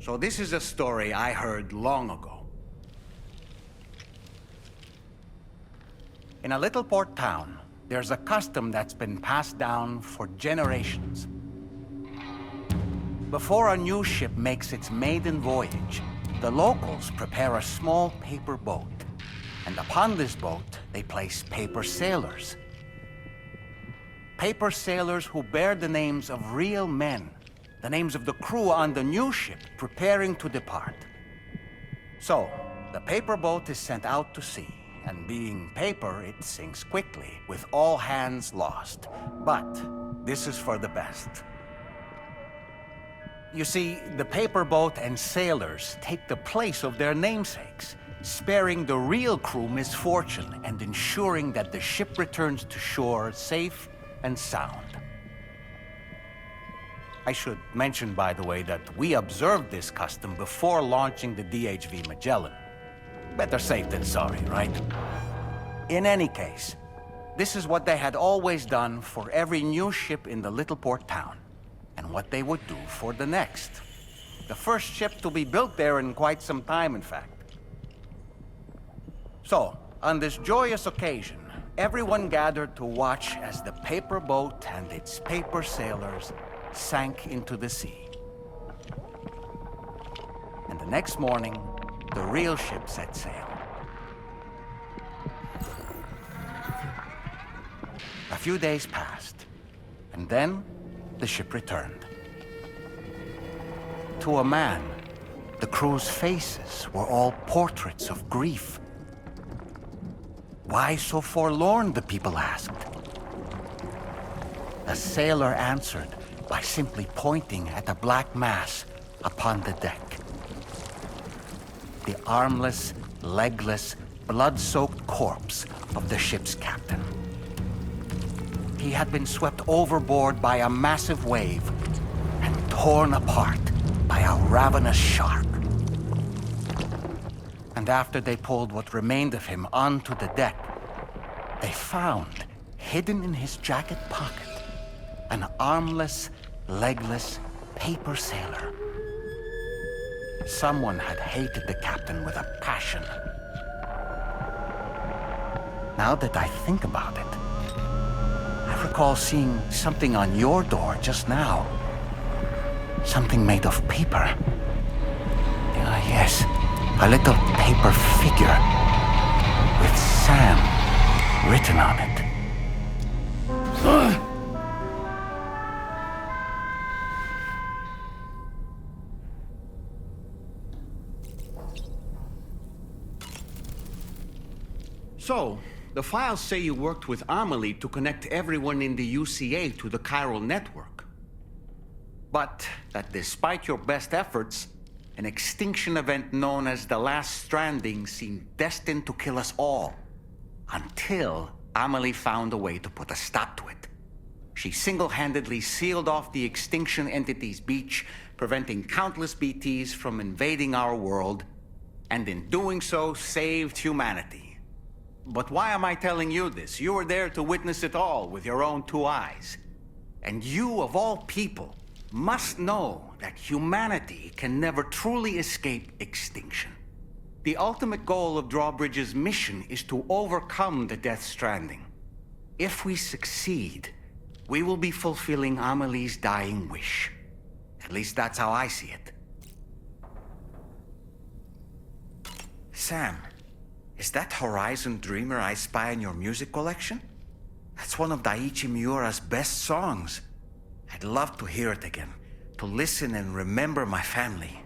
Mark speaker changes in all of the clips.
Speaker 1: So this is a story I heard long ago. In a little port town, there's a custom that's been passed down for generations. Before a new ship makes its maiden voyage, the locals prepare a small paper boat. And upon this boat, they place paper sailors. Paper sailors who bear the names of real men, the names of the crew on the new ship preparing to depart. So, the paper boat is sent out to sea, and being paper, it sinks quickly, with all hands lost. But this is for the best. You see, the paper boat and sailors take the place of their namesakes, sparing the real crew misfortune and ensuring that the ship returns to shore safe and sound. I should mention, by the way, that we observed this custom before launching the DHV Magellan. Better safe than sorry, right? In any case, this is what they had always done for every new ship in the little port town, and what they would do for the next. The first ship to be built there in quite some time, in fact. So, on this joyous occasion, everyone gathered to watch as the paper boat and its paper sailors sank into the sea. And the next morning, the real ship set sail. A few days passed, and then the ship returned. To a man, the crew's faces were all portraits of grief. Why so forlorn, the people asked. The sailor answered by simply pointing at a black mass upon the deck. The armless, legless, blood-soaked corpse of the ship's captain. He had been swept overboard by a massive wave and torn apart by a ravenous shark. And after they pulled what remained of him onto the deck, they found, hidden in his jacket pocket, an armless, legless paper sailor. Someone had hated the captain with a passion. Now that I think about it, I recall seeing something on your door just now. Something made of paper. Yes, a little paper figure with Sam written on it. So, the files say you worked with Amelie to connect everyone in the UCA to the chiral network. But that despite your best efforts, an extinction event known as the Last Stranding seemed destined to kill us all. Until Amelie found a way to put a stop to it. She single-handedly sealed off the extinction entity's beach, preventing countless BTs from invading our world, and in doing so, saved humanity. But why am I telling you this? You were there to witness it all with your own two eyes. And you, of all people, must know that humanity can never truly escape extinction. The ultimate goal of Drawbridge's mission is to overcome the Death Stranding. If we succeed, we will be fulfilling Amelie's dying wish. At least that's how I see it. Sam, is that Horizon Dreamer I spy in your music collection? That's one of Daiichi Miura's best songs. I'd love to hear it again, to listen and remember my family.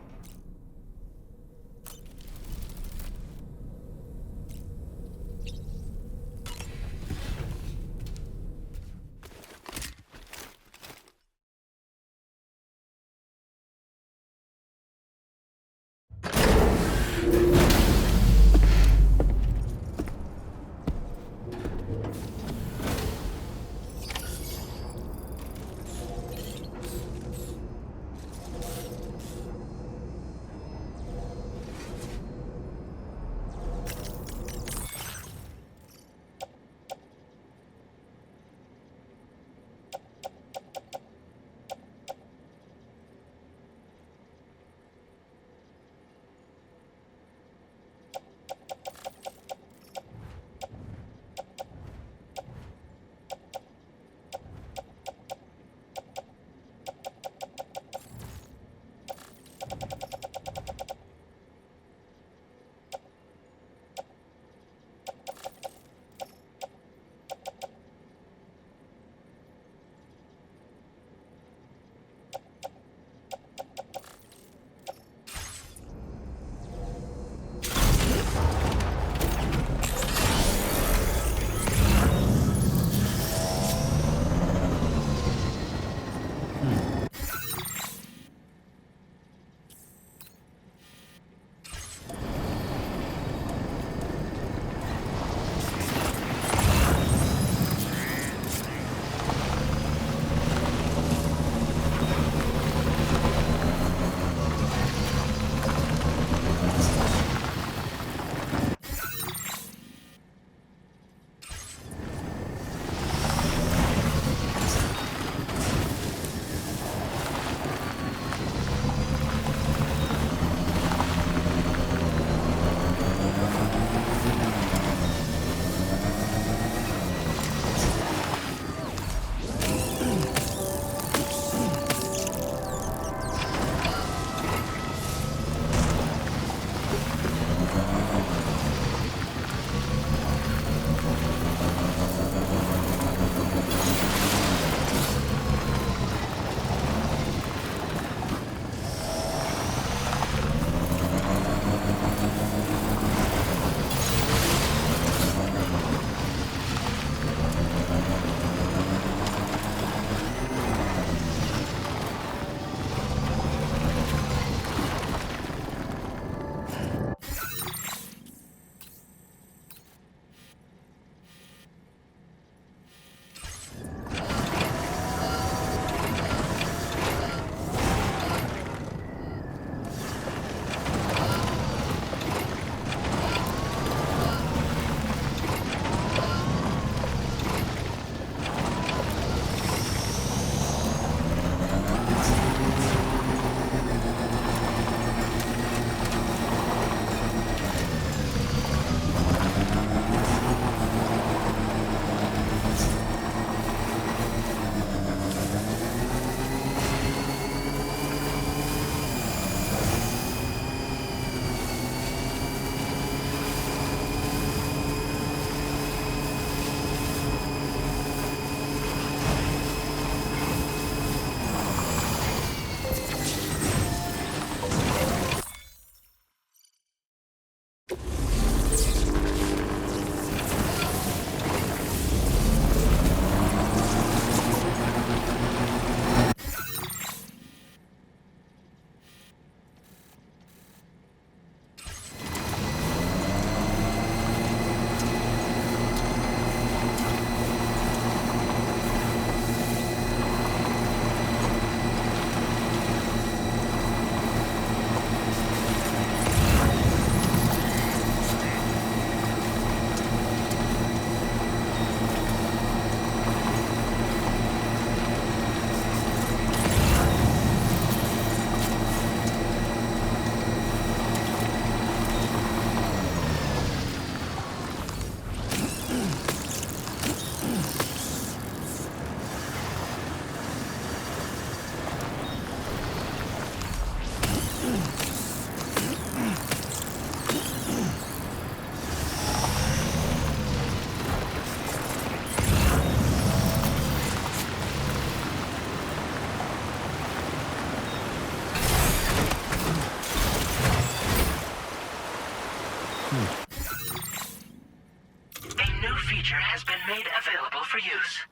Speaker 2: Has been made available for use.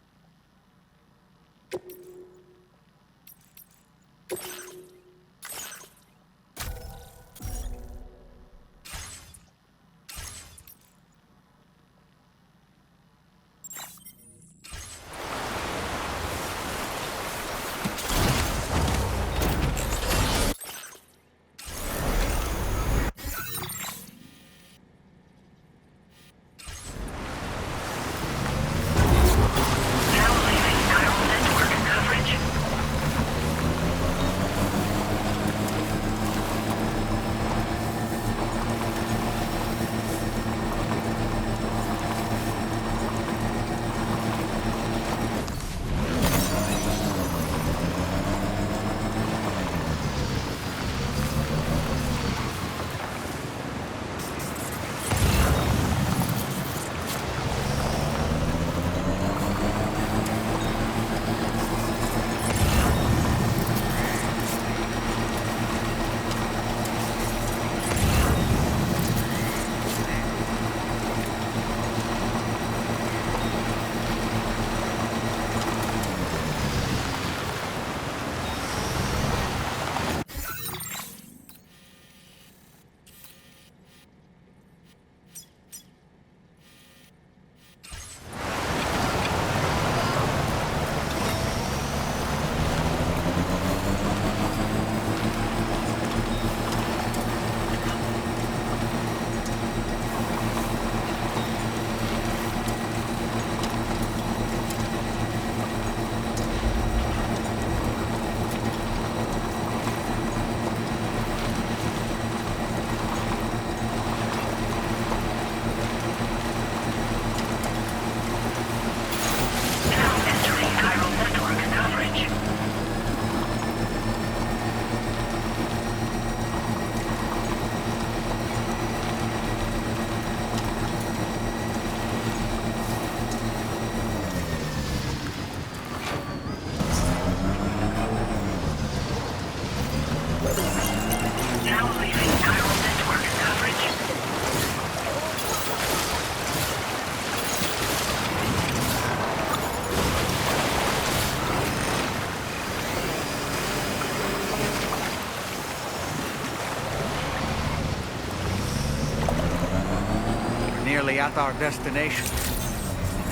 Speaker 1: Nearly at our destination.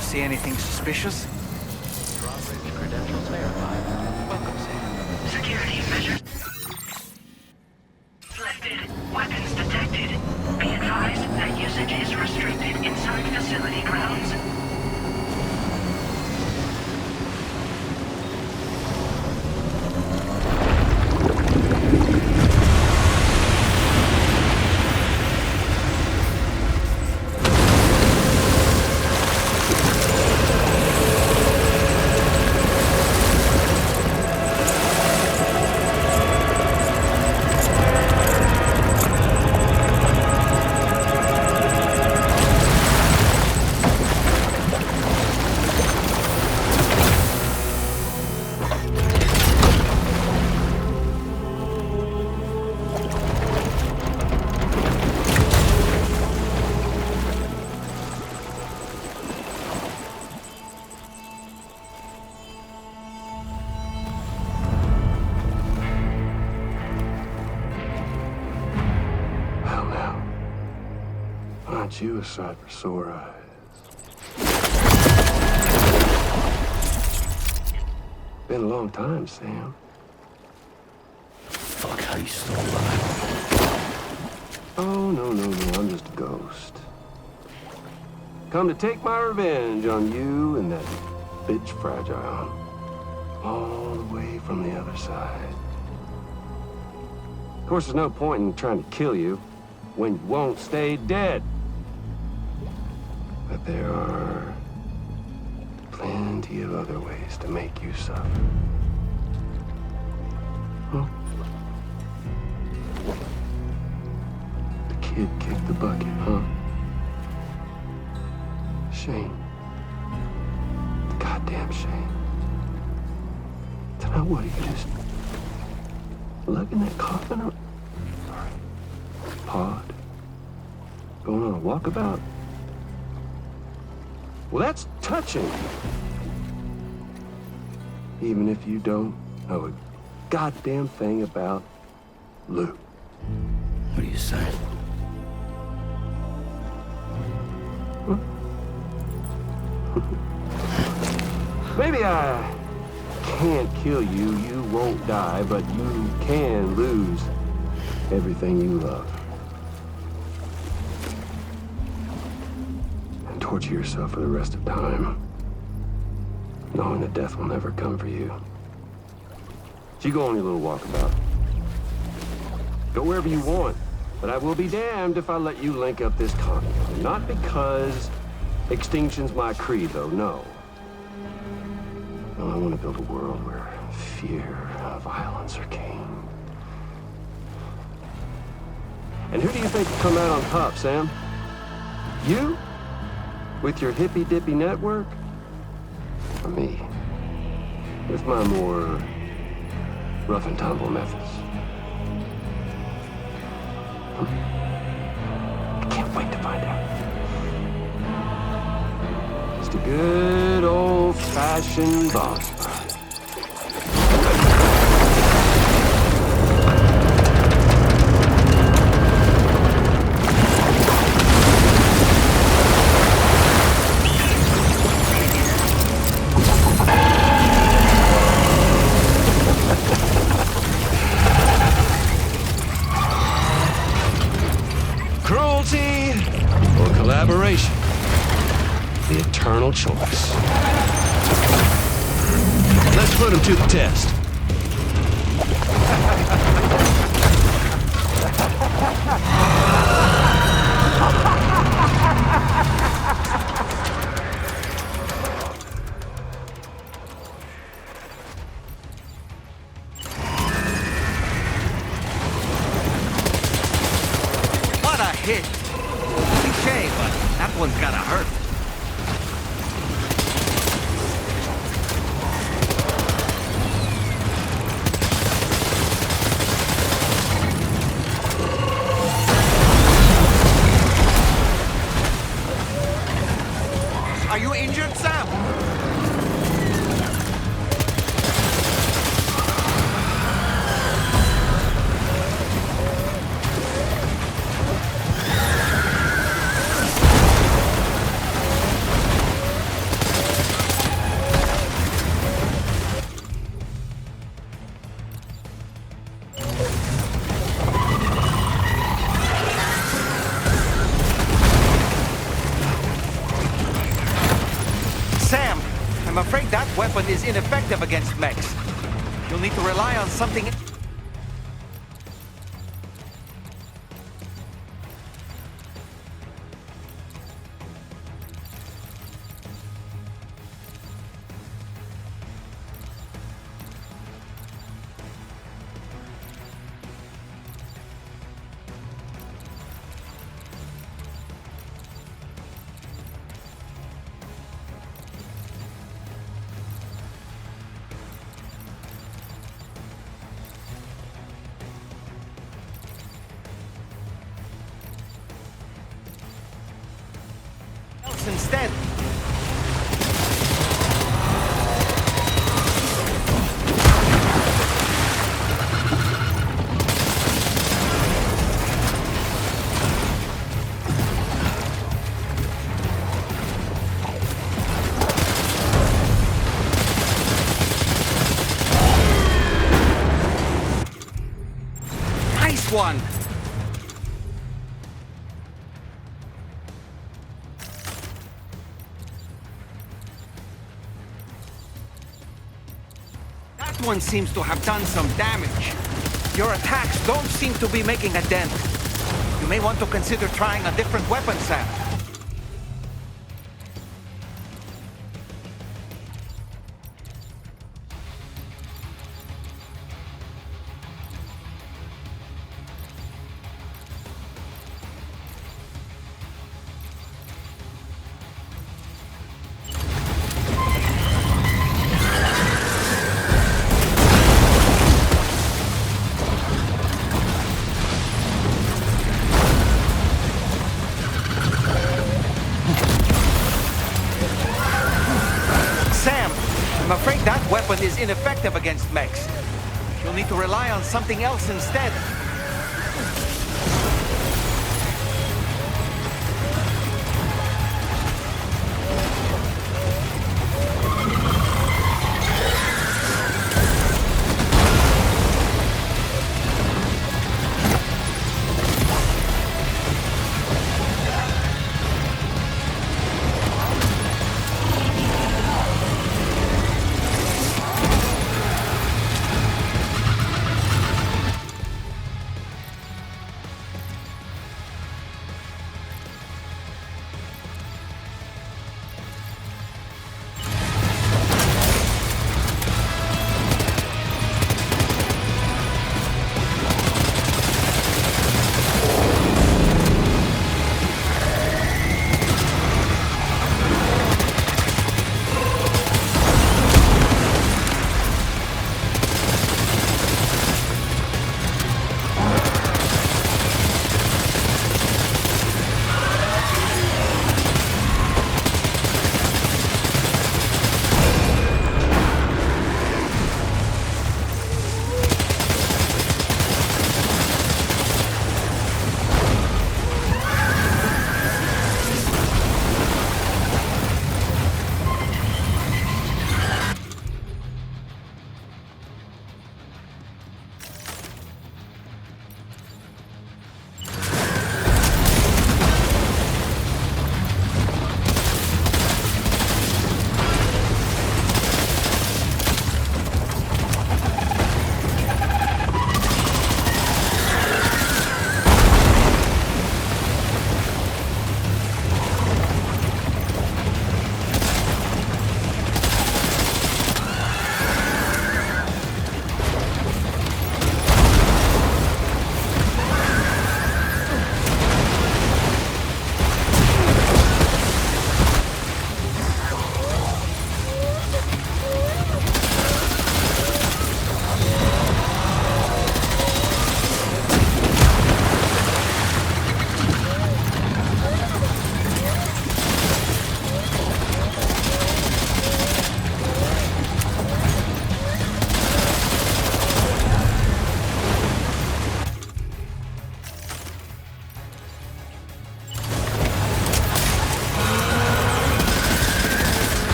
Speaker 1: See anything suspicious?
Speaker 3: Drawbridge credentials verified. Welcome, Sam.
Speaker 2: Security measures lifted. Weapons detected. Be advised that usage is restricted inside facility grounds.
Speaker 4: Aren't you a sight for sore eyes? Been a long time, Sam.
Speaker 5: Fuck, how you still alive?
Speaker 4: Oh, no, I'm just a ghost. Come to take my revenge on you and that bitch Fragile. All the way from the other side. Of course, there's no point in trying to kill you when you won't stay dead. But there are plenty of other ways to make you suffer. Huh? The kid kicked the bucket, huh? Shame. Goddamn shame. Now what, are you just lugging that coffin up? Pod? Going on a walkabout? Well, that's touching. Even if you don't know a goddamn thing about Lou.
Speaker 5: What are you saying?
Speaker 4: Maybe I can't kill you, you won't die, but you can lose everything you love. And torture yourself for the rest of time, knowing that death will never come for you. So you go on your little walkabout. Go wherever you want, but I will be damned if I let you link up this continent. Not because extinction's my creed, though, no. No, I want to build a world where fear and violence are king. And who do you think will come out on top, Sam? You? With your hippy-dippy network? Or me? With my more rough and tumble methods? I can't wait to find out. Just a good old-fashioned boss fight. Cruelty or collaboration? The eternal choice. Let's put him to the test.
Speaker 1: What a hit! Cliché, but that one's gotta hurt. Are you injured, Sam? Sam, I'm afraid that weapon is ineffective against mechs. You'll need to rely on something... instead. one. That one seems to have done some damage. Your attacks don't seem to be making a dent. You may want to consider trying a different weapon, Sam. I'm afraid that weapon is ineffective against mechs. You'll need to rely on something else instead.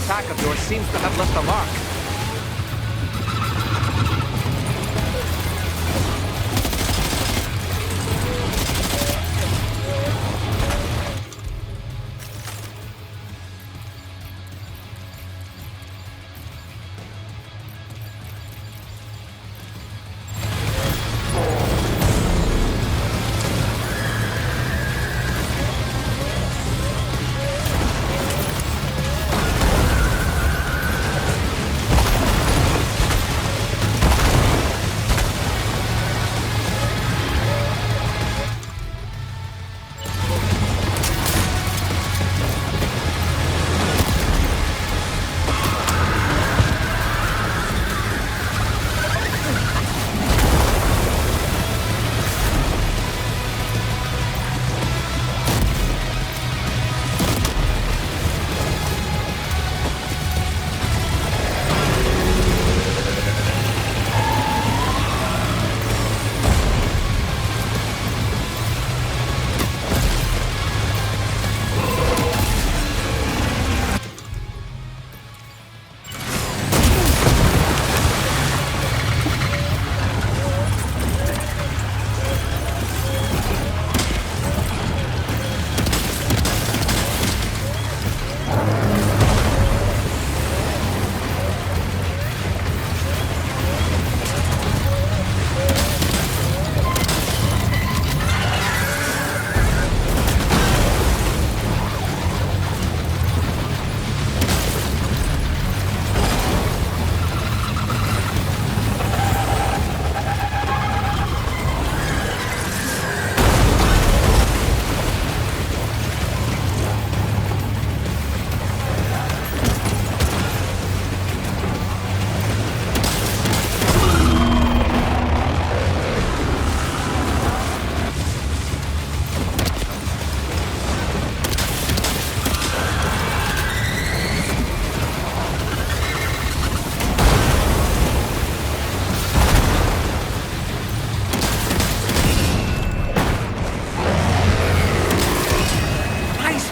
Speaker 1: attack of yours seems to have left a mark.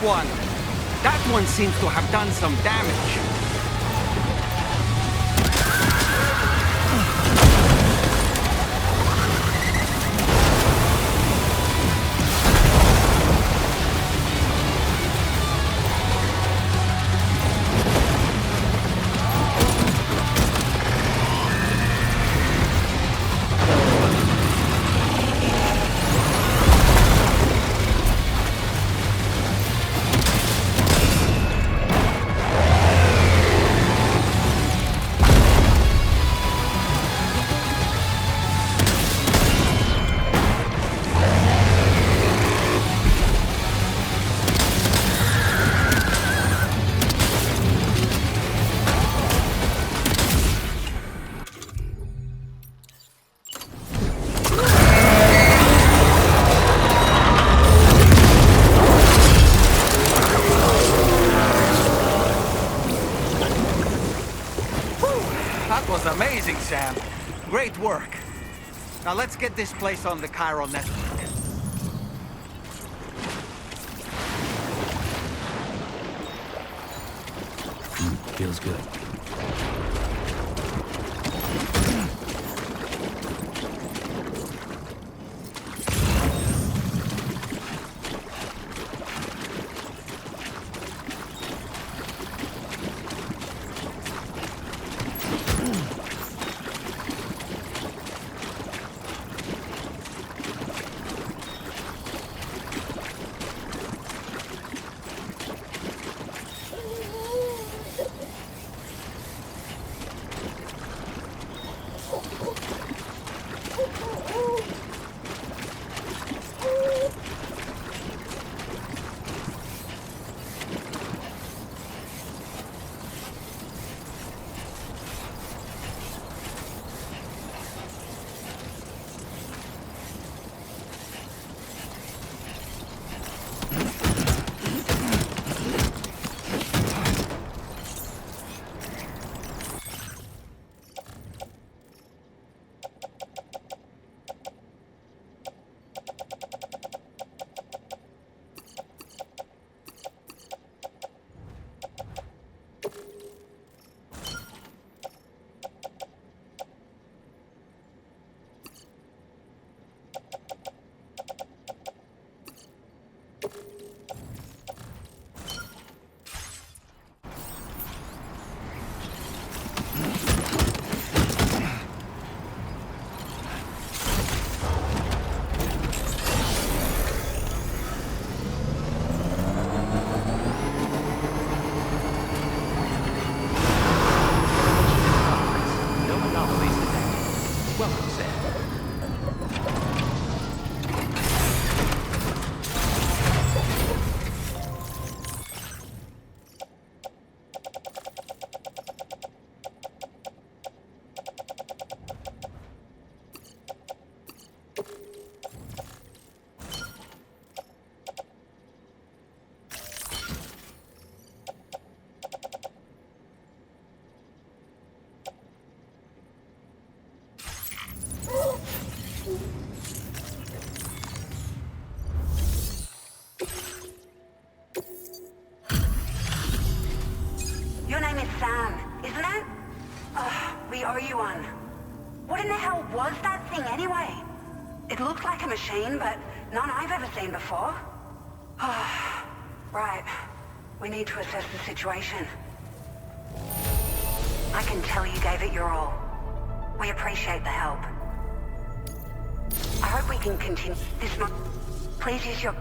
Speaker 1: One. That one seems to have done some damage. That was amazing, Sam. Great work. Now let's get this place on the chiral network.
Speaker 5: Feels good.
Speaker 6: Your name is Sam, isn't it? We owe you one. What in the hell was that thing anyway? It looked like a machine, but none I've ever seen before. Right. We need to assess the situation. I can tell you gave it your all. We appreciate the help. I hope we can continue this month. Please use your...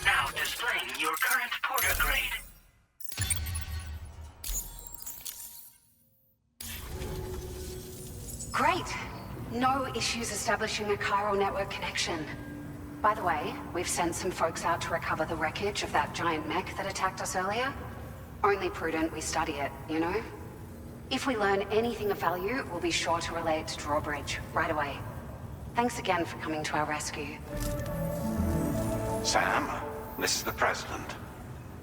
Speaker 2: Now displaying your current porter grade.
Speaker 6: Great! No issues establishing a chiral network connection. By the way, we've sent some folks out to recover the wreckage of that giant mech that attacked us earlier. Only prudent we study it, you know? If we learn anything of value, we'll be sure to relay it to Drawbridge right away. Thanks again for coming to our rescue.
Speaker 7: Sam, this is the President.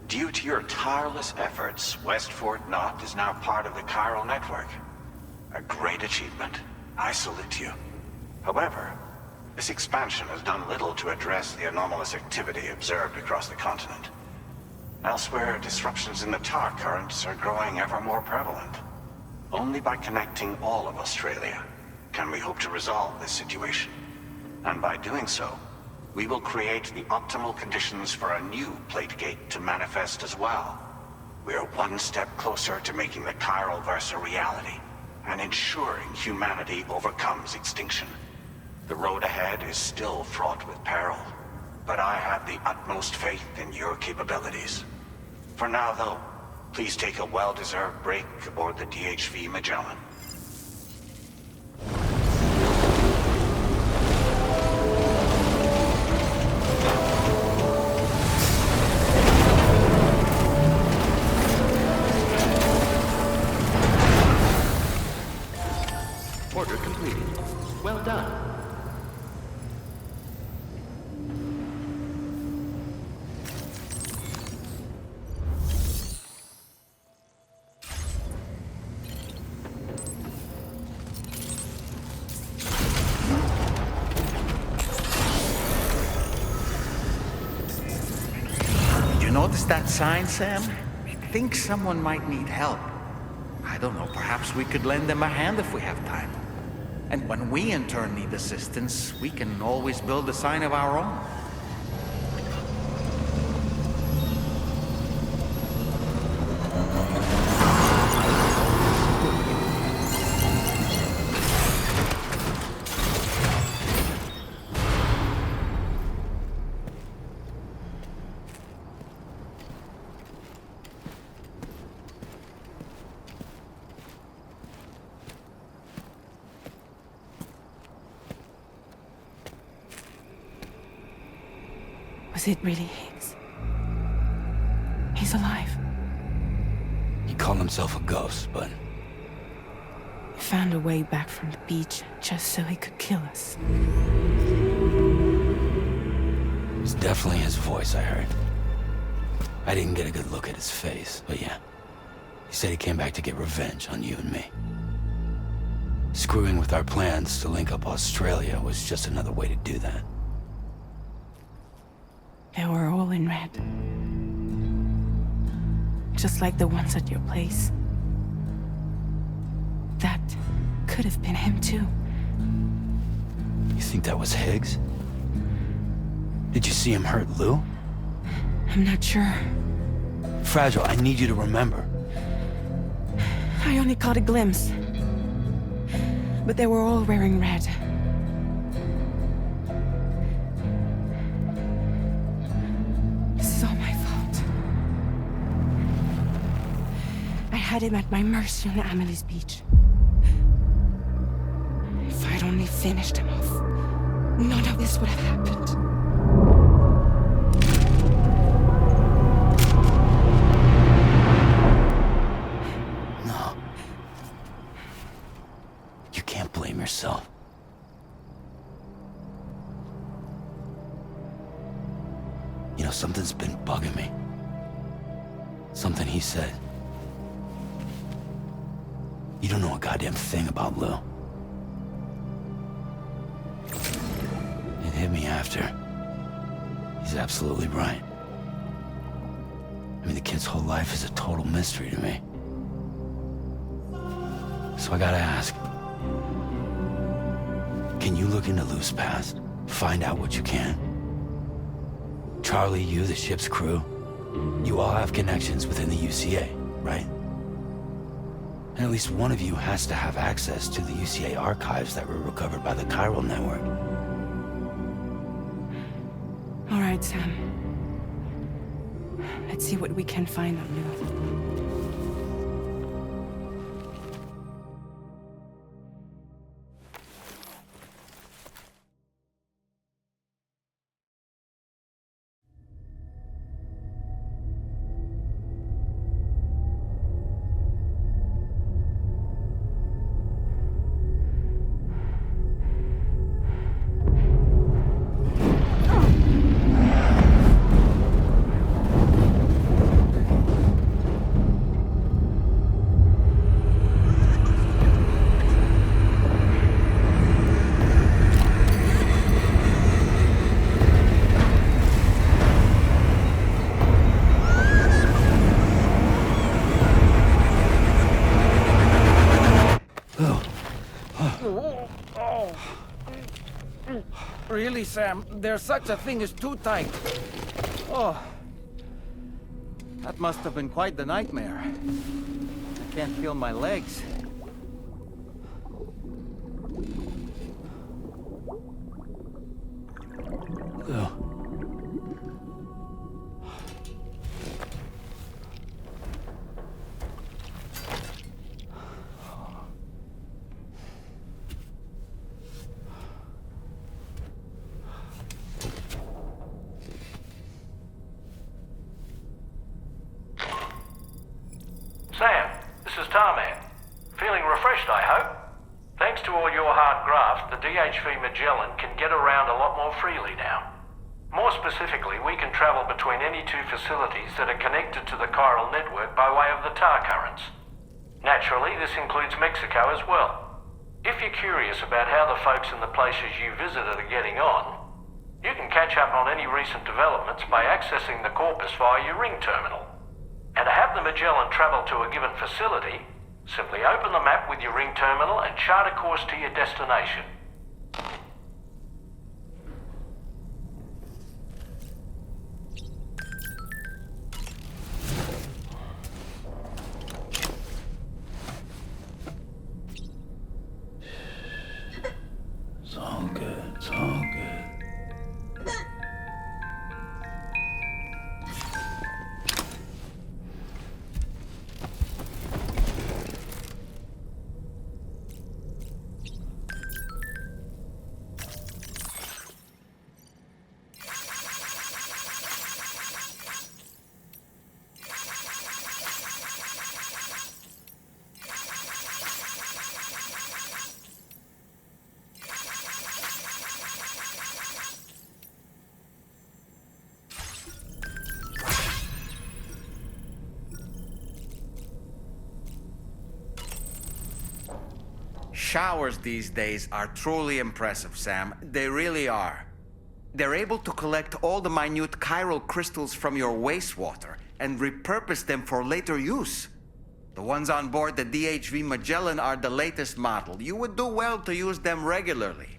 Speaker 7: Due to your tireless efforts, West Fort Knot is now part of the chiral network. A great achievement. I salute you. However, this expansion has done little to address the anomalous activity observed across the continent. Elsewhere, disruptions in the tar currents are growing ever more prevalent. Only by connecting all of Australia can we hope to resolve this situation. And by doing so, we will create the optimal conditions for a new Plategate to manifest as well. We are one step closer to making the chiral verse a reality, and ensuring humanity overcomes extinction. The road ahead is still fraught with peril, but I have the utmost faith in your capabilities. For now, though, please take a well-deserved break aboard the DHV Magellan.
Speaker 1: Order completed. Well done. Did you notice that sign, Sam? I think someone might need help. I don't know, perhaps we could lend them a hand if we have time. And when we in turn need assistance, we can always build a sign of our own.
Speaker 8: Was it really Higgs? He's alive.
Speaker 5: He called himself a ghost, but
Speaker 8: He found a way back from the beach just so he could kill us.
Speaker 5: it was definitely his voice I heard. I didn't get a good look at his face, but yeah. He said he came back to get revenge on you and me. Screwing with our plans to link up Australia was just another way to do that.
Speaker 8: They were all in red. Just like the ones at your place. That could have been him too.
Speaker 5: You think that was Higgs? Did you see him hurt Lou?
Speaker 8: I'm not sure.
Speaker 5: Fragile, I need you to remember.
Speaker 8: I only caught a glimpse. But they were all wearing red. This is all my fault. had him at my mercy on Amelie's beach. If I'd only finished him off, none of this would have happened.
Speaker 5: No. You can't blame yourself. You know, something's been bugging me. Something he said. You don't know a goddamn thing about Lou. It hit me after. He's absolutely right. I mean, the kid's whole life is a total mystery to me. So I gotta ask. Can you look into Lou's past? Find out what you can? Charlie, you, the ship's crew, you all have connections within the UCA, right? And at least one of you has to have access to the UCA archives that were recovered by the Chiral Network.
Speaker 8: All right, Sam. Let's see what we can find on Lou.
Speaker 9: Really, Sam, there's such a thing as too tight.
Speaker 1: Oh. That must have been quite the nightmare. I can't feel my legs.
Speaker 5: Lou.
Speaker 10: Sam, this is Tarman. Feeling refreshed, I hope? Thanks to all your hard graft, the DHV Magellan can get around a lot more freely now. More specifically, we can travel between any two facilities that are connected to the chiral network by way of the tar currents. Naturally, this includes Mexico as well. If you're curious about how the folks in the places you visited are getting on, you can catch up on any recent developments by accessing the corpus via your ring terminal. And to have the Magellan travel to a given facility, simply open the map with your ring terminal and chart a course to your destination.
Speaker 5: It's all good, it's all good.
Speaker 1: Showers these days are truly impressive, Sam. They really are. They're able to collect all the minute chiral crystals from your wastewater and repurpose them for later use. The ones on board the DHV Magellan are the latest model. You would do well to use them regularly.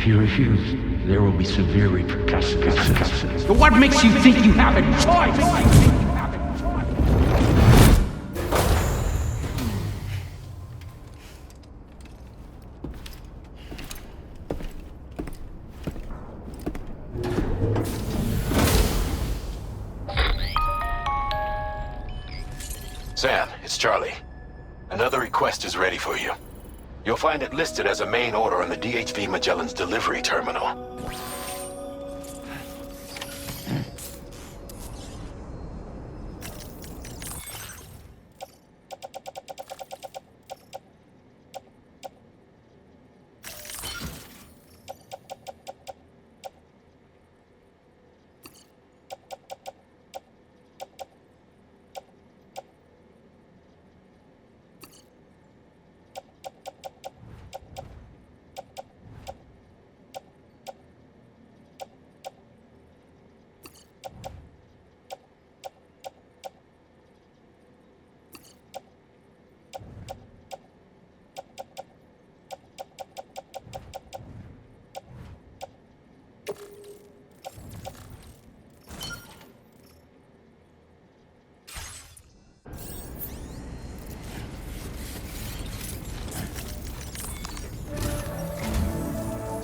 Speaker 11: If you refuse, there will be severe repercussions.
Speaker 12: But what makes you think you have a choice?
Speaker 7: Sam, it's Charlie. Another request is ready for you. You'll find it listed as a main order on the DHV Magellan's delivery terminal.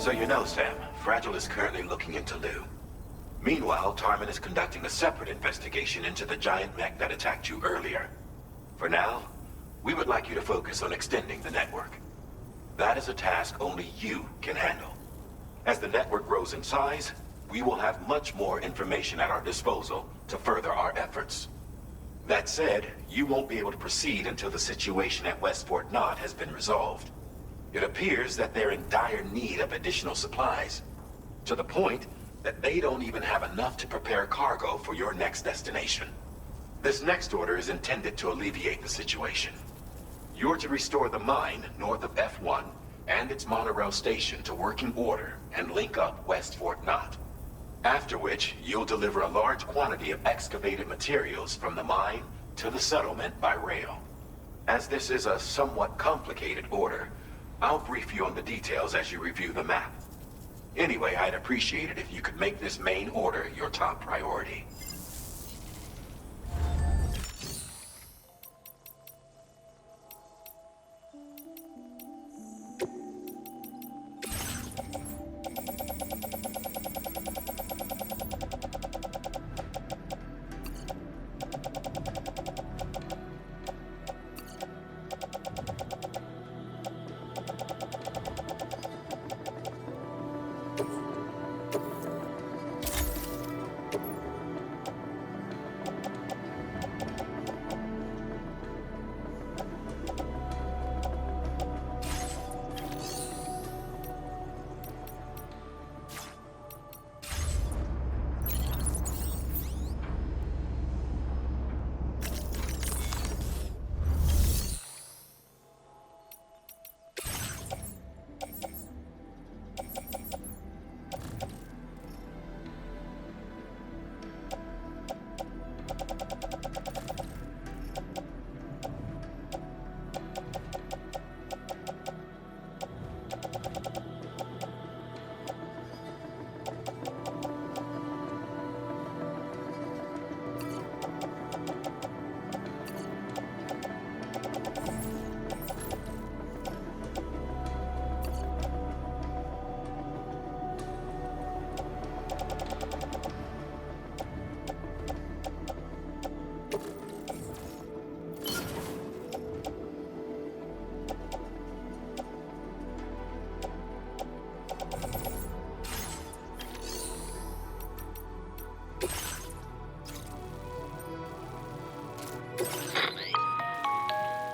Speaker 7: So you know, Sam, Fragile is currently looking into Lou. Meanwhile, Tarman is conducting a separate investigation into the giant mech that attacked you earlier. For now, we would like you to focus on extending the network. That is a task only you can handle. As the network grows in size, we will have much more information at our disposal to further our efforts. That said, you won't be able to proceed until the situation at West Fort Knott has been resolved. It appears that they're in dire need of additional supplies, to the point that they don't even have enough to prepare cargo for your next destination. This next order is intended to alleviate the situation. You're to restore the mine north of F1 and its monorail station to working order and link up West Fort Knott. After which, you'll deliver a large quantity of excavated materials from the mine to the settlement by rail. As this is a somewhat complicated order, I'll brief you on the details as you review the map. Anyway, I'd appreciate it if you could make this main order your top priority.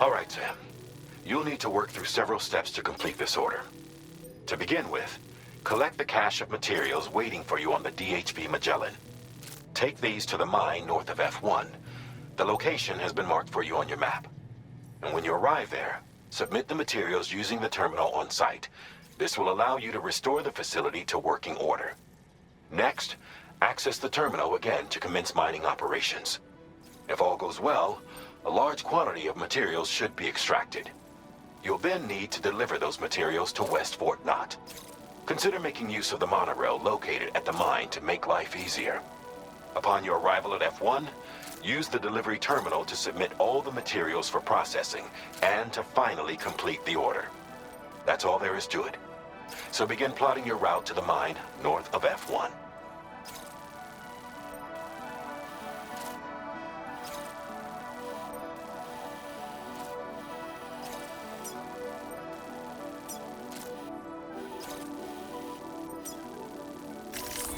Speaker 7: All right, Sam. You'll need to work through several steps to complete this order. To begin with, collect the cache of materials waiting for you on the DHV Magellan. Take these to the mine north of F1. The location has been marked for you on your map. And when you arrive there, submit the materials using the terminal on site. This will allow you to restore the facility to working order. Next, access the terminal again to commence mining operations. If all goes well, a large quantity of materials should be extracted. You'll then need to deliver those materials to West Fort Knott. Consider making use of the monorail located at the mine to make life easier. Upon your arrival at F1, use the delivery terminal to submit all the materials for processing and to finally complete the order. That's all there is to it. So begin plotting your route to the mine north of F1.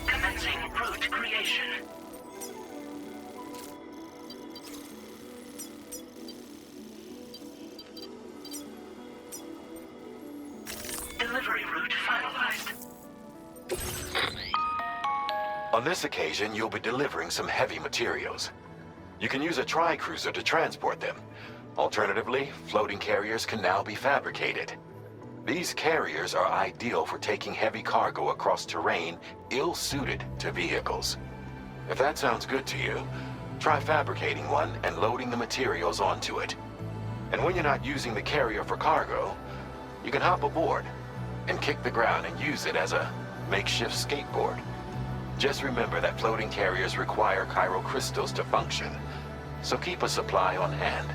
Speaker 2: Commencing route creation. Delivery route finalized.
Speaker 7: On this occasion, you'll be delivering some heavy materials. You can use a tri-cruiser to transport them. Alternatively, floating carriers can now be fabricated. These carriers are ideal for taking heavy cargo across terrain ill-suited to vehicles. If that sounds good to you, try fabricating one and loading the materials onto it. And when you're not using the carrier for cargo, you can hop aboard and kick the ground and use it as a makeshift skateboard. Just remember that floating carriers require chiral crystals to function, so keep a supply on hand.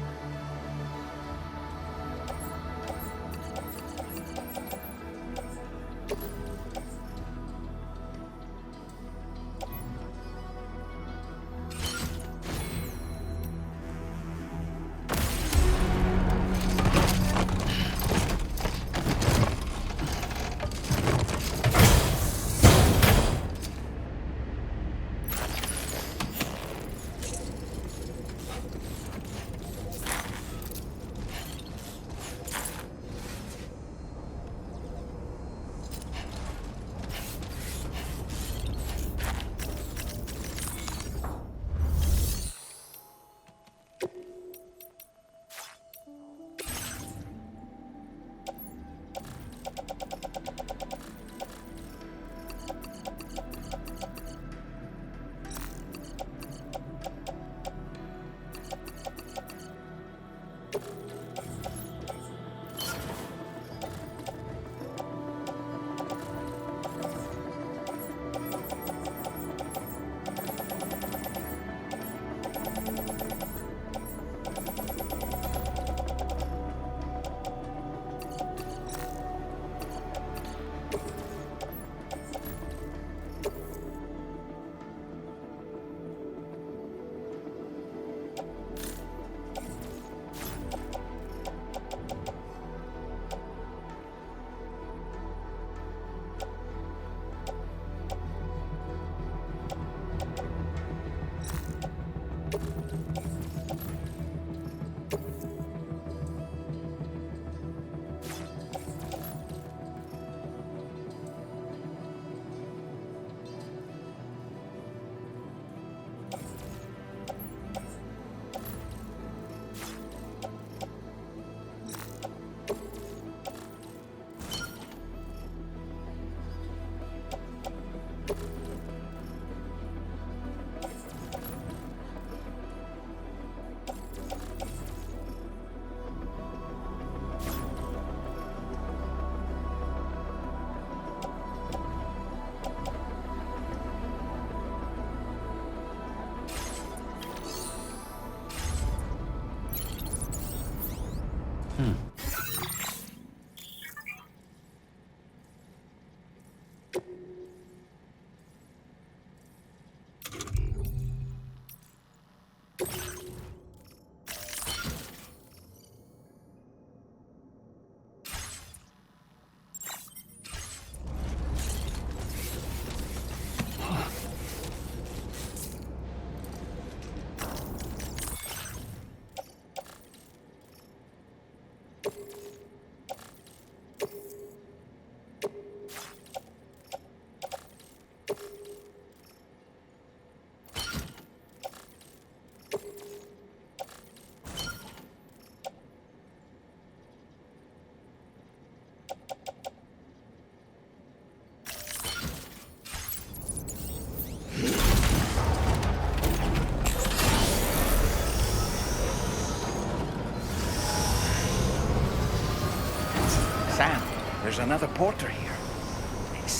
Speaker 1: There's another porter here.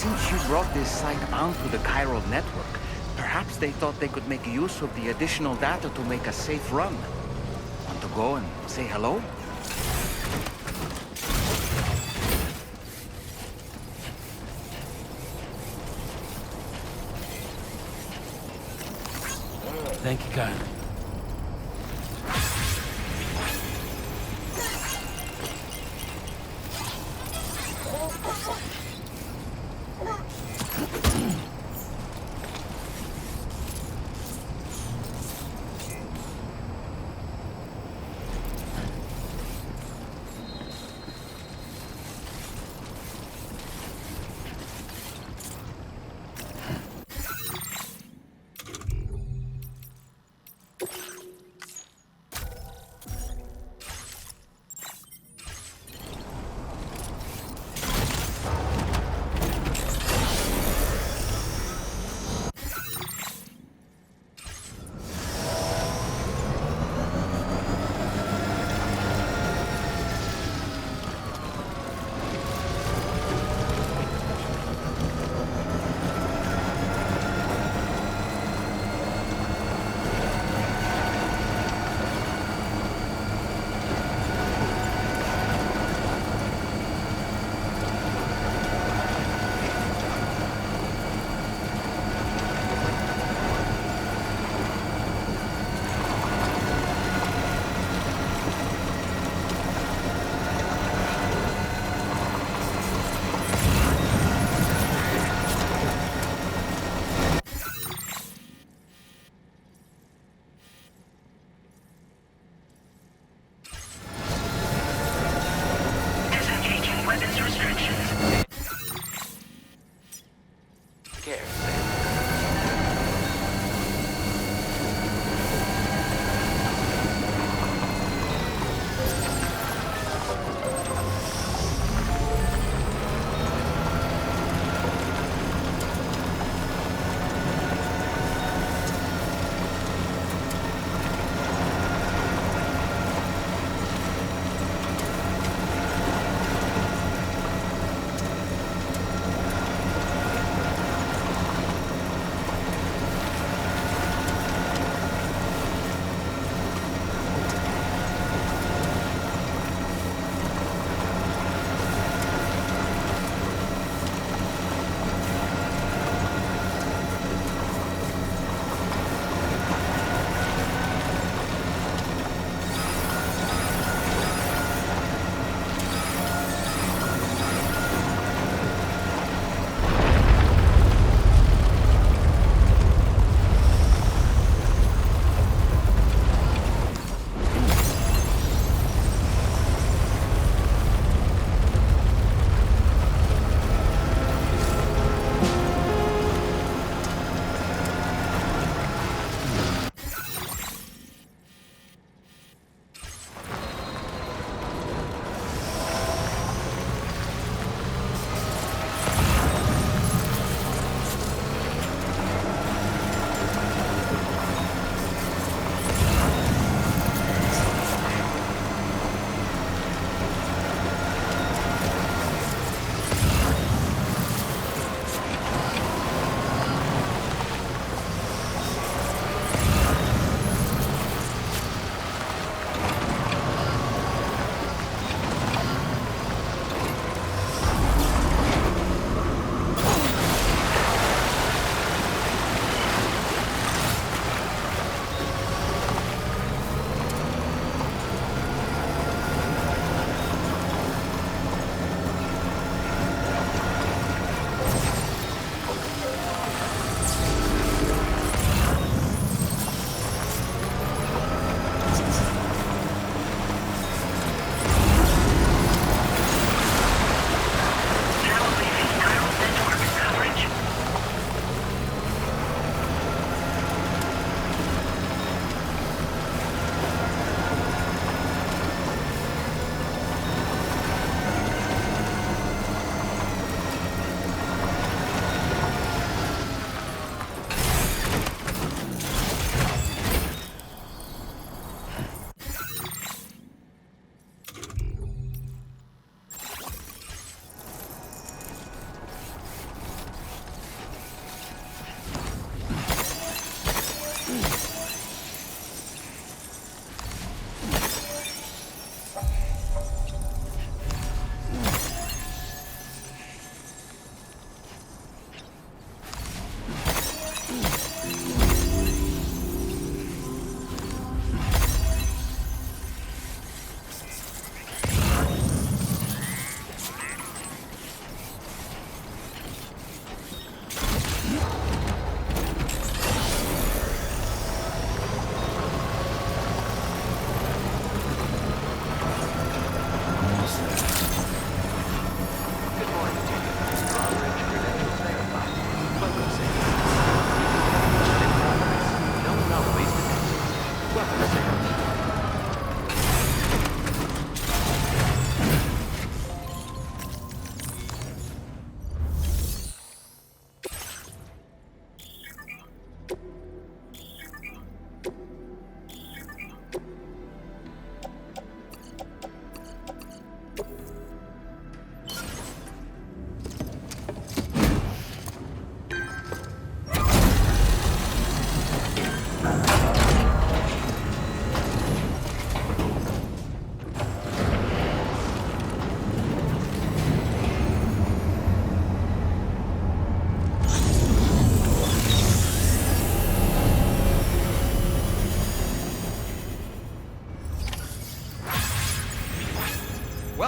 Speaker 1: since you brought this site onto the chiral network, perhaps they thought they could make use of the additional data to make a safe run. Want to go and say hello?
Speaker 5: Thank you kindly.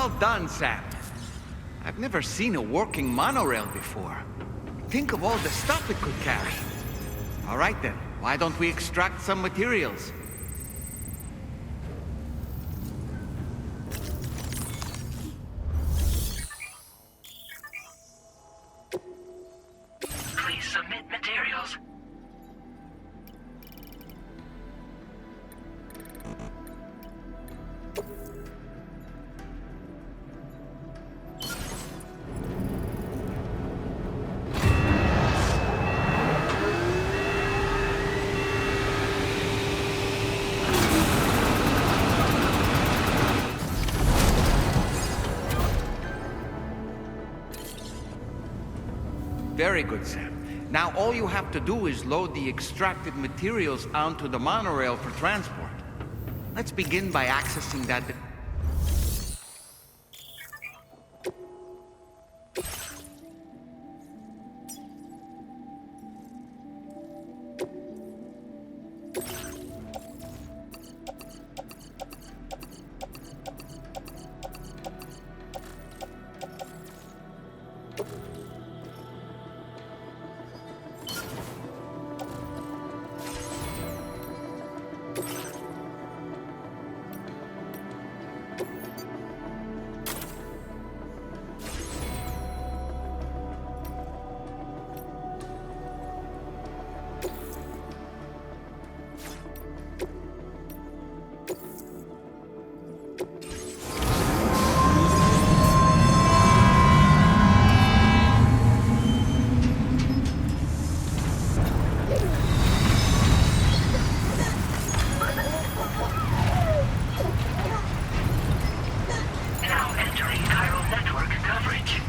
Speaker 1: Well done, Sam. I've never seen a working monorail before. Think of all the stuff it could carry. All right then, why don't we extract some materials?
Speaker 2: Please submit materials.
Speaker 1: Very good, Sam. Now all you have to do is load the extracted materials onto the monorail for transport. Let's begin by accessing that...
Speaker 2: Now entering chiral network coverage.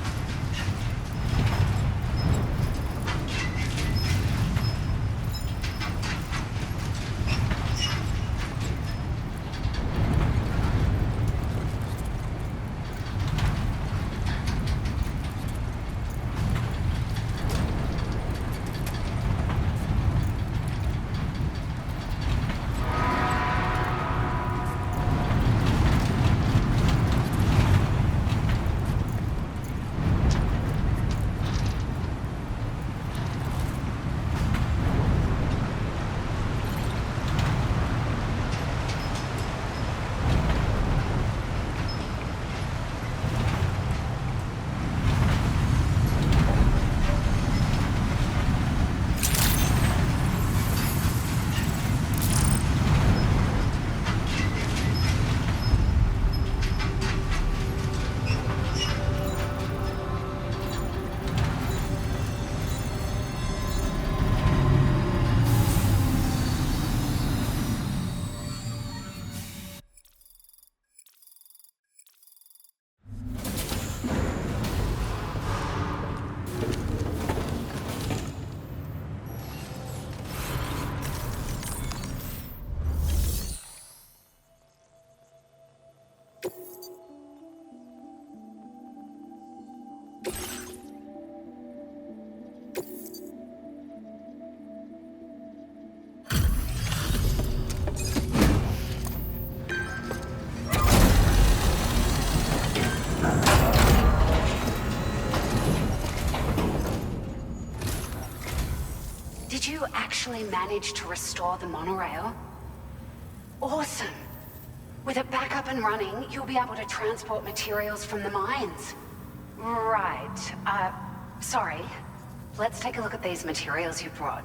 Speaker 6: Did you actually manage to restore the monorail? Awesome! With it back up and running, you'll be able to transport materials from the mines. Right. Sorry. Let's take a look at these materials you brought.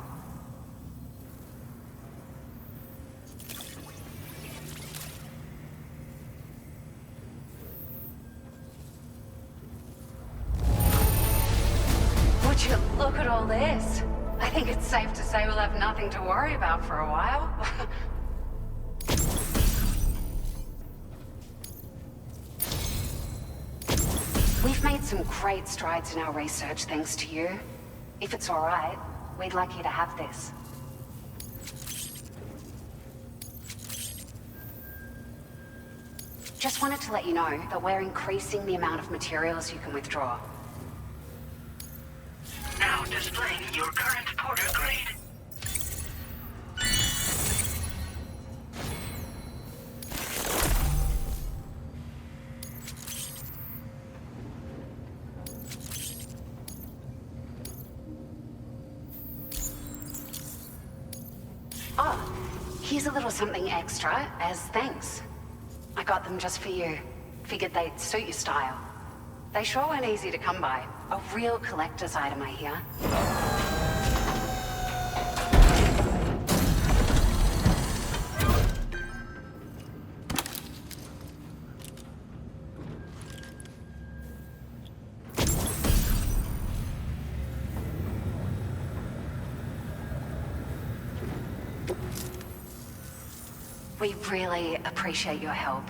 Speaker 6: Would you look at all this? I think it's safe to say we'll have nothing to worry about for a while. We've made some great strides in our research thanks to you. If it's all right, we'd like you to have this. Just wanted to let you know that we're increasing the amount of materials you can withdraw.
Speaker 2: Now displaying your current porter grade.
Speaker 6: Here's a little something extra as thanks. I got them just for you. Figured they'd suit your style. They sure weren't easy to come by. A real collector's item, I hear. We really appreciate your help.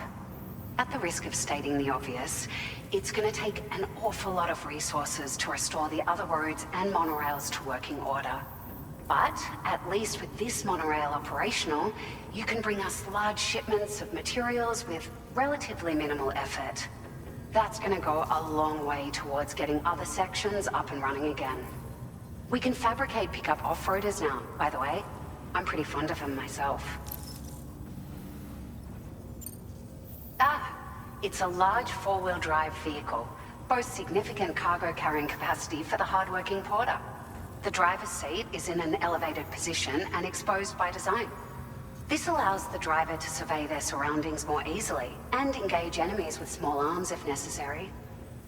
Speaker 6: At the risk of stating the obvious, it's gonna take an awful lot of resources to restore the other roads and monorails to working order. But at least with this monorail operational, you can bring us large shipments of materials with relatively minimal effort. That's gonna go a long way towards getting other sections up and running again. We can fabricate pickup off-roaders now, by the way. I'm pretty fond of them myself. It's a large four-wheel drive vehicle, boasts significant cargo carrying capacity for the hard-working porter. The driver's seat is in an elevated position and exposed by design. This allows the driver to survey their surroundings more easily and engage enemies with small arms if necessary.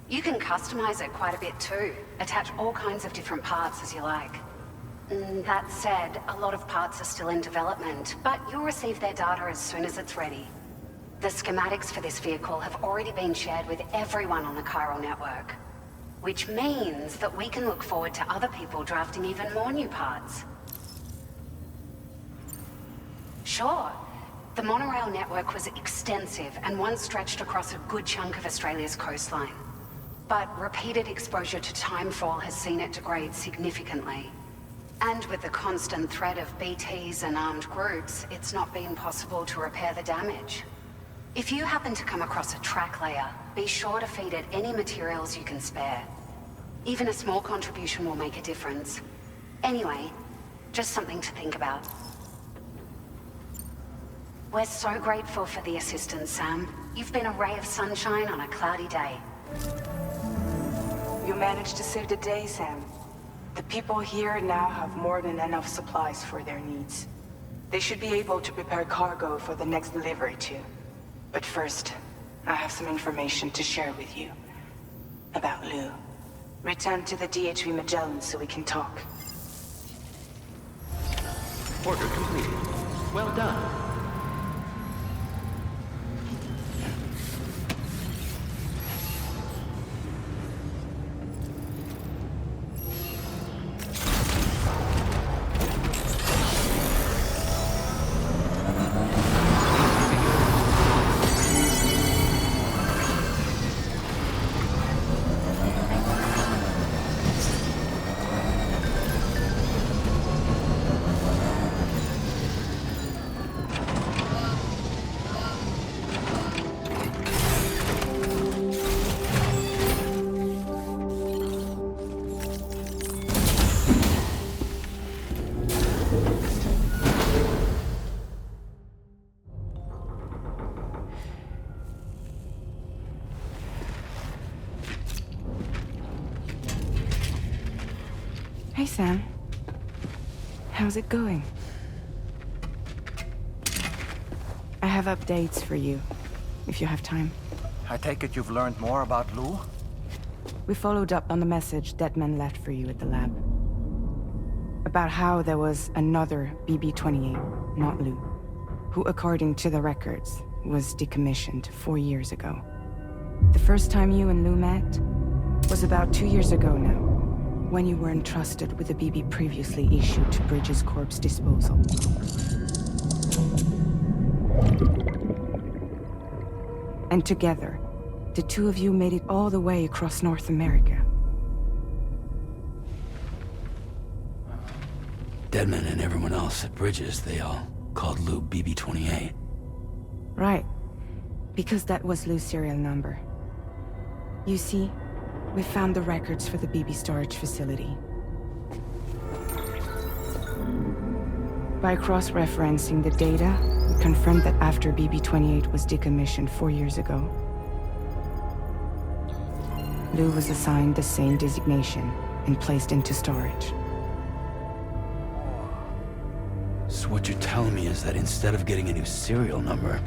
Speaker 6: You can customize it quite a bit too, attach all kinds of different parts as you like. That said, a lot of parts are still in development, but you'll receive their data as soon as it's ready. The schematics for this vehicle have already been shared with everyone on the chiral network, which means that we can look forward to other people drafting even more new parts. Sure, the monorail network was extensive and once stretched across a good chunk of Australia's coastline. But repeated exposure to timefall has seen it degrade significantly. And with the constant threat of BTs and armed groups, it's not been possible to repair the damage. If you happen to come across a track layer, be sure to feed it any materials you can spare. Even a small contribution will make a difference. Anyway, just something to think about. We're so grateful for the assistance, Sam. You've been a ray of sunshine on a cloudy day.
Speaker 13: You managed to save the day, Sam. The people here now have more than enough supplies for their needs. They should be able to prepare cargo for the next delivery too. But first, I have some information to share with you. About Lou. Return to the DHV Magellan so we can talk.
Speaker 11: Order completed. Well done.
Speaker 8: Hey, Sam. How's it going? I have updates for you, if you have time.
Speaker 9: I take it you've learned more about Lou?
Speaker 8: We followed up on the message Deadman left for you at the lab. About how there was another BB-28, not Lou, who, according to the records, was decommissioned 4 years ago. The first time you and Lou met was about 2 years ago now, when you were entrusted with the BB previously issued to Bridge's corpse disposal. And together, the two of you made it all the way across North America.
Speaker 5: Deadman and everyone else at Bridges, they all called Lou BB-28.
Speaker 8: Right. Because that was Lou's serial number. You see, we found the records for the BB storage facility. By cross-referencing the data, we confirmed that after BB-28 was decommissioned 4 years ago, Lou was assigned the same designation and placed into storage.
Speaker 9: Sweet.
Speaker 5: what you're telling me is that instead of getting a new serial number,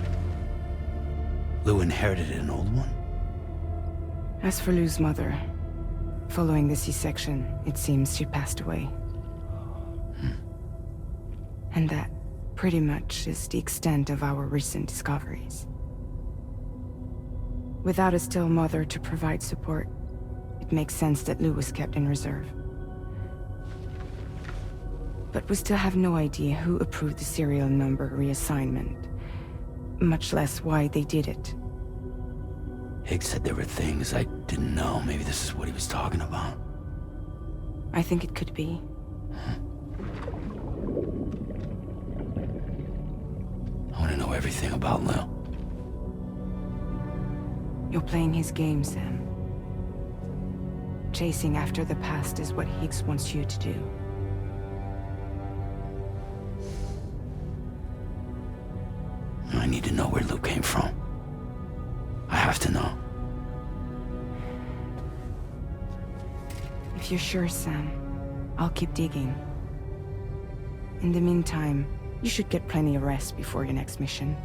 Speaker 5: Lou inherited an old one?
Speaker 8: As for Lou's mother, following the C-section, it seems she passed away. And that pretty much is the extent of our recent discoveries. Without a still mother to provide support, it makes sense that Lou was kept in reserve. But we still have no idea who approved the serial number reassignment, much less why they did it.
Speaker 5: Higgs said there were things I didn't know. Maybe this is what he was talking about.
Speaker 8: I think it could be.
Speaker 5: I want to know everything about Lou.
Speaker 8: You're playing his game, Sam. Chasing after the past is what Higgs wants you to do.
Speaker 5: I need to know where Lou came from. I have to know.
Speaker 8: If you're sure, Sam, I'll keep digging. In the meantime, you should get plenty of rest before your next mission.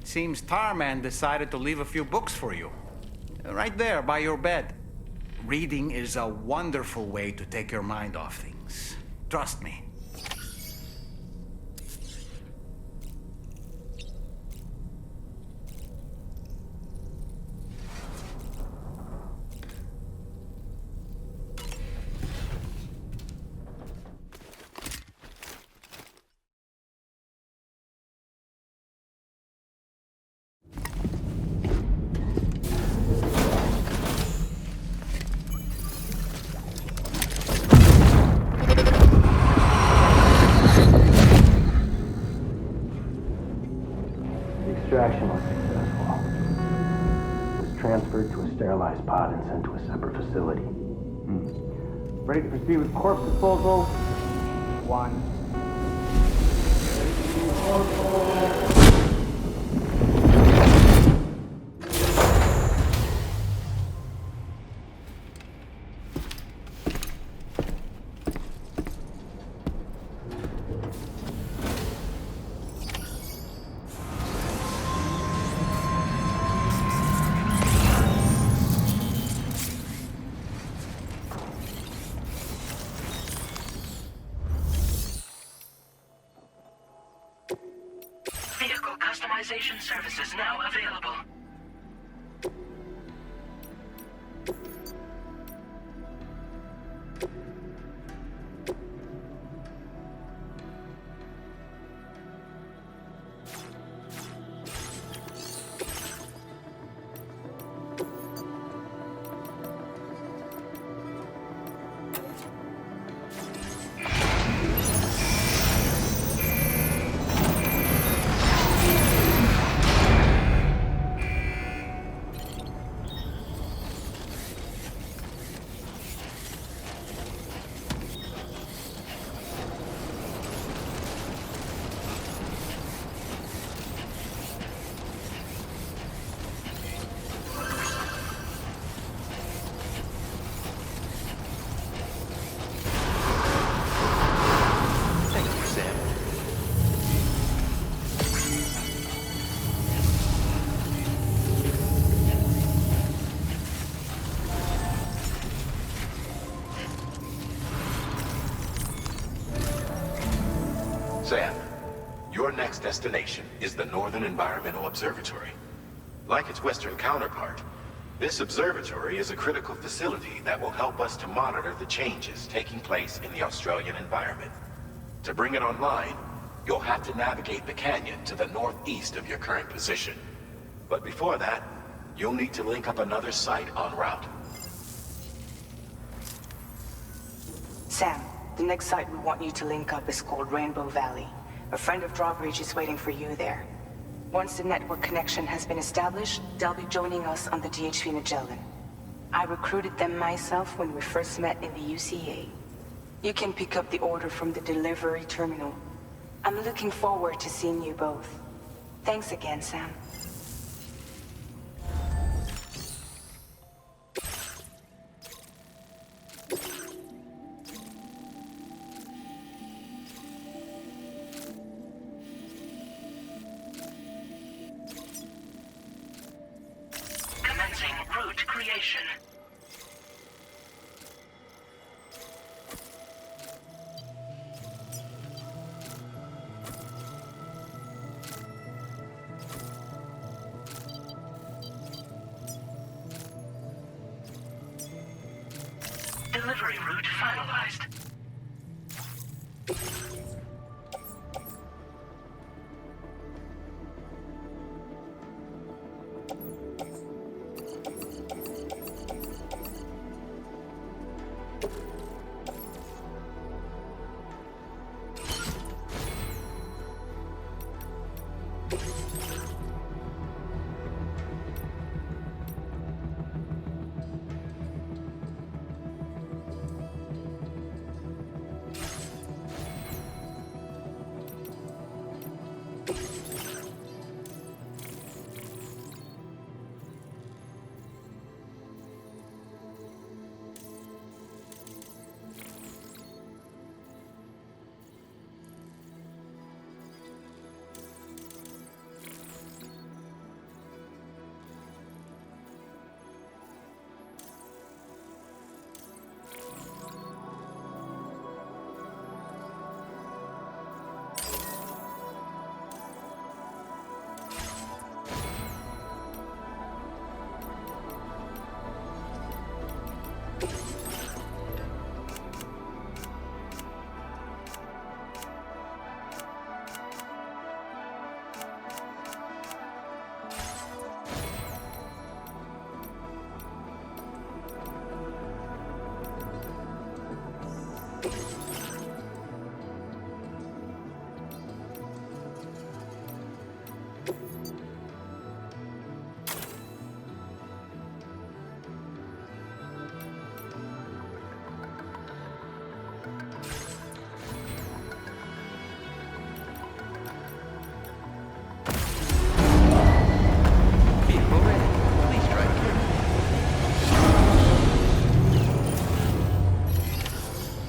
Speaker 1: Seems Tarman decided to leave a few books for you. Right there, by your bed. Reading is a wonderful way to take your mind off things. Trust me.
Speaker 14: Extraction was successful. It was transferred to a sterilized pod and sent to a separate facility.
Speaker 15: Ready to proceed with corpse disposal? 1.
Speaker 2: Customization services now available.
Speaker 16: Sam, your next destination is the Northern Environmental Observatory. Like its Western counterpart, this observatory is a critical facility that will help us to monitor the changes taking place in the Australian environment. To bring it online, you'll have to navigate the canyon to the northeast of your current position. But before that, you'll need to link up another site en route.
Speaker 13: Sam, the next site we want you to link up is called Rainbow Valley. A friend of Drawbridge is waiting for you there. Once the network connection has been established, they'll be joining us on the DHV Magellan. I recruited them myself when we first met in the UCA. You can pick up the order from the delivery terminal. I'm looking forward to seeing you both. Thanks again, Sam.
Speaker 2: Commencing route creation. Delivery route finalized.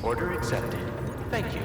Speaker 3: Order accepted. Thank you.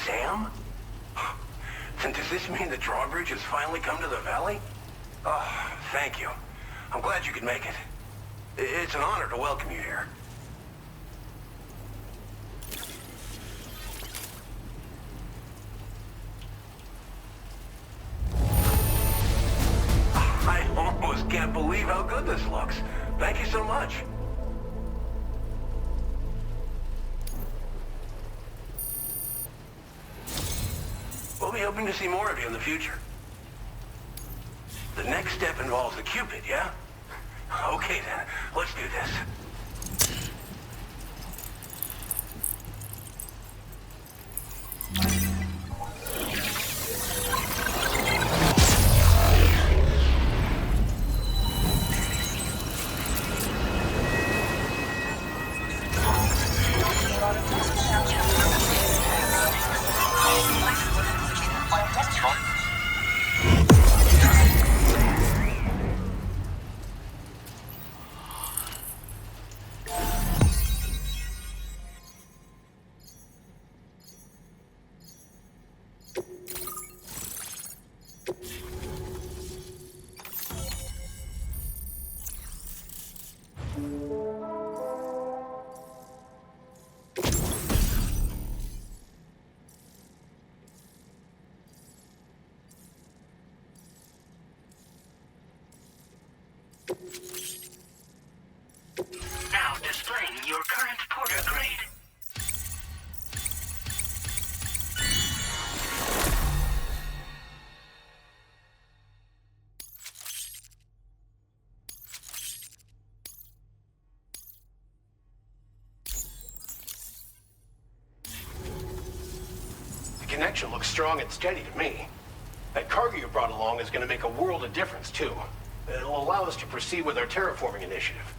Speaker 17: Sam? Then does this mean the Drawbridge has finally come to the valley? Oh, thank you. I'm glad you could make it. It's an honor to welcome you here. I almost can't believe how good this looks. Thank you so much. We'll be hoping to see more of you in the future. The next step involves the Cupid, yeah? Okay then, let's do this.
Speaker 2: Now displaying your current porter grade.
Speaker 17: The connection looks strong and steady to me. That cargo you brought along is going to make a world of difference, too. It'll allow us to proceed with our terraforming initiative.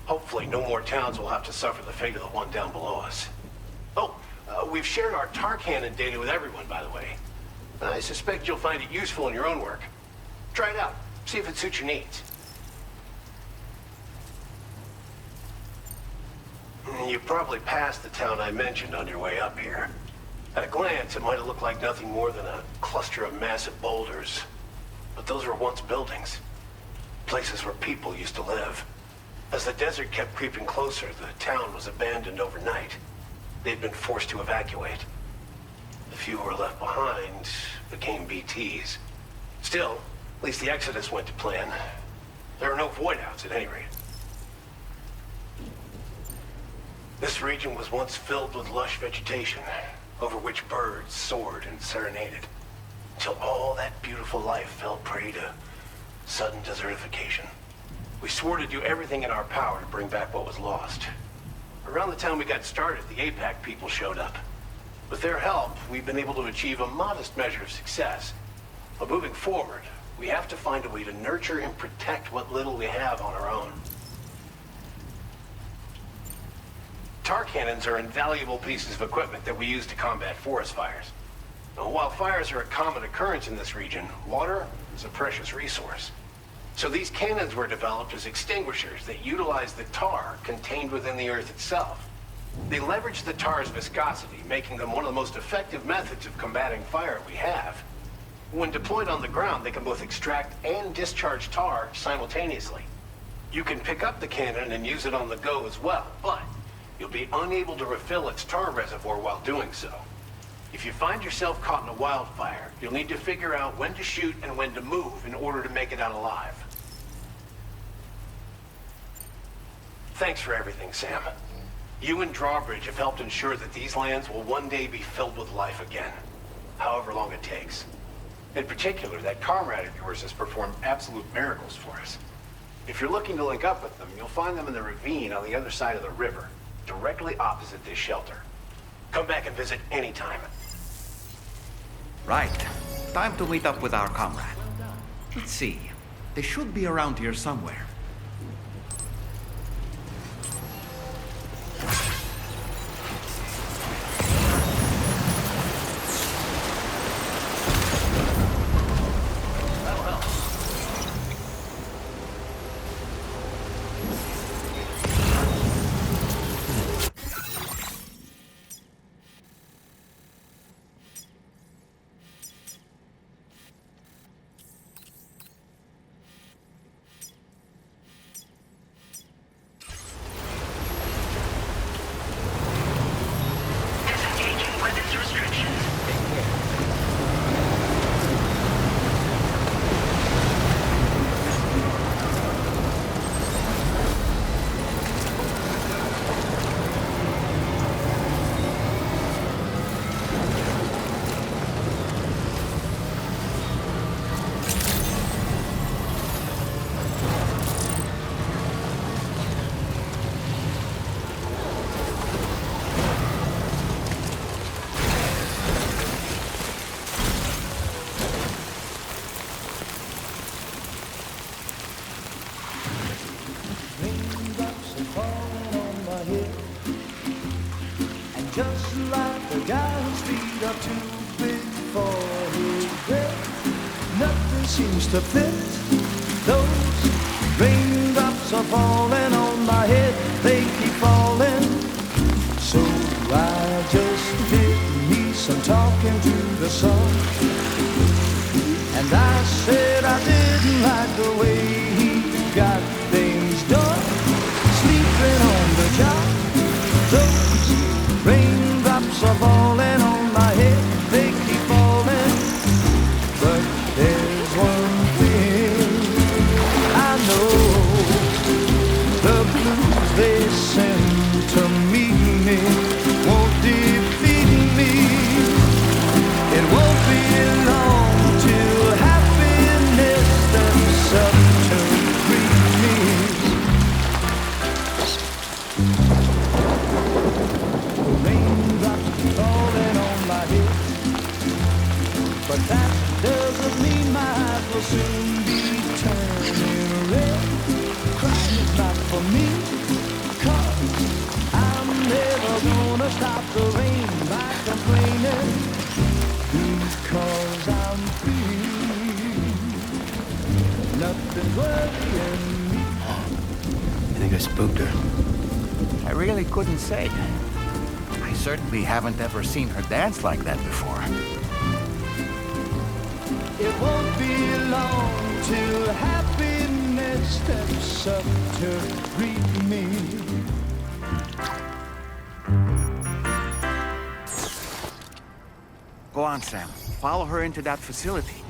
Speaker 17: Hopefully, no more towns will have to suffer the fate of the one down below us. Oh, we've shared our tar cannon data with everyone, by the way. I suspect you'll find it useful in your own work. Try it out. See if it suits your needs. You probably passed the town I mentioned on your way up here. At a glance, it might have looked like nothing more than a cluster of massive boulders. But those were once buildings. Places where people used to live. As the desert kept creeping closer, the town was abandoned overnight. They'd been forced to evacuate. The few who were left behind became BTs. Still, at least the exodus went to plan. There are no voidouts at any rate. This region was once filled with lush vegetation, over which birds soared and serenaded, until all that beautiful life fell prey to sudden desertification. We swore to do everything in our power to bring back what was lost. Around the time we got started, the APAC people showed up. With their help, we've been able to achieve a modest measure of success. But moving forward, we have to find a way to nurture and protect what little we have on our own. Tar cannons are invaluable pieces of equipment that we use to combat forest fires. Now, while fires are a common occurrence in this region, water is a precious resource. So these cannons were developed as extinguishers that utilize the tar contained within the earth itself. They leverage the tar's viscosity, making them one of the most effective methods of combating fire we have. When deployed on the ground, they can both extract and discharge tar simultaneously. You can pick up the cannon and use it on the go as well, but you'll be unable to refill its tar reservoir while doing so. If you find yourself caught in a wildfire, you'll need to figure out when to shoot and when to move in order to make it out alive. Thanks for everything, Sam. You and Drawbridge have helped ensure that these lands will one day be filled with life again, however long it takes. In particular, that comrade of yours has performed absolute miracles for us. If you're looking to link up with them, you'll find them in the ravine on the other side of the river, directly opposite this shelter. Come back and visit anytime.
Speaker 1: Right. Time to meet up with our comrade. Let's see. They should be around here somewhere.
Speaker 18: too big for his bed. Nothing seems to fit. Those raindrops are falling on my head. They keep falling. So I just did me some talking to the sun. And I said I didn't like the way he got things done. Sleeping on the job. Those raindrops are falling on my head. They keep falling. But there's one thing I know. The blues they send to meet me won't defeat me. It won't be long till happiness steps up to greet me. Raindrops falling on my head, but that doesn't mean my eyes will soon be turning red. Crying is not for me, 'cause I'm never gonna stop the rain by complaining, because I'm free. Nothing's worrying me.
Speaker 5: I think I spooked her.
Speaker 1: I really couldn't say. I certainly haven't ever seen her dance like that before.
Speaker 18: It won't be long till happiness steps up to greet me.
Speaker 1: Go on, Sam. Follow her into that facility.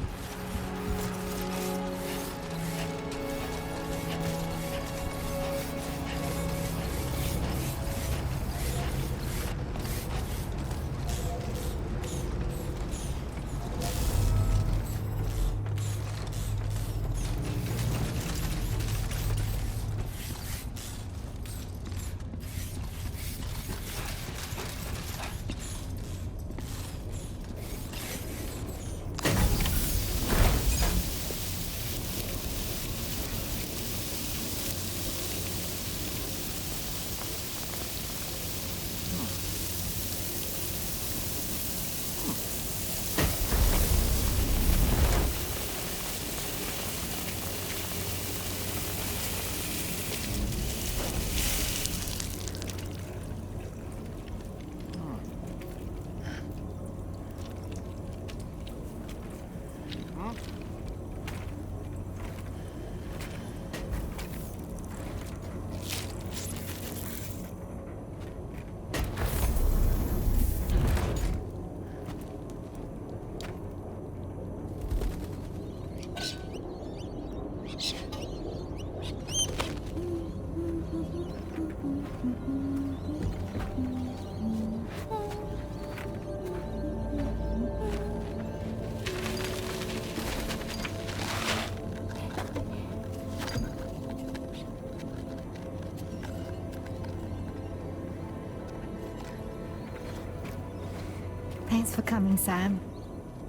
Speaker 19: Thanks for coming, Sam.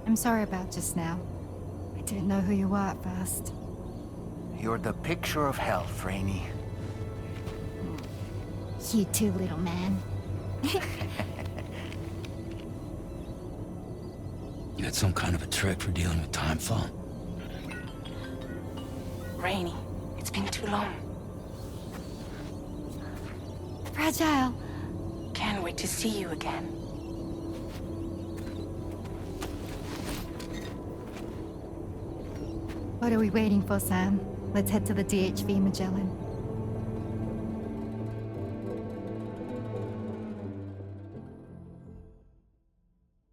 Speaker 19: I'm sorry about just now. I didn't know who you were at first.
Speaker 1: You're the picture of health, Rainey.
Speaker 19: You too, little man.
Speaker 5: You had some kind of a trick for dealing with timefall?
Speaker 13: Rainey, it's been too long.
Speaker 19: Fragile.
Speaker 13: Can't wait to see you again.
Speaker 19: What are we waiting for, Sam? Let's head to the DHV Magellan.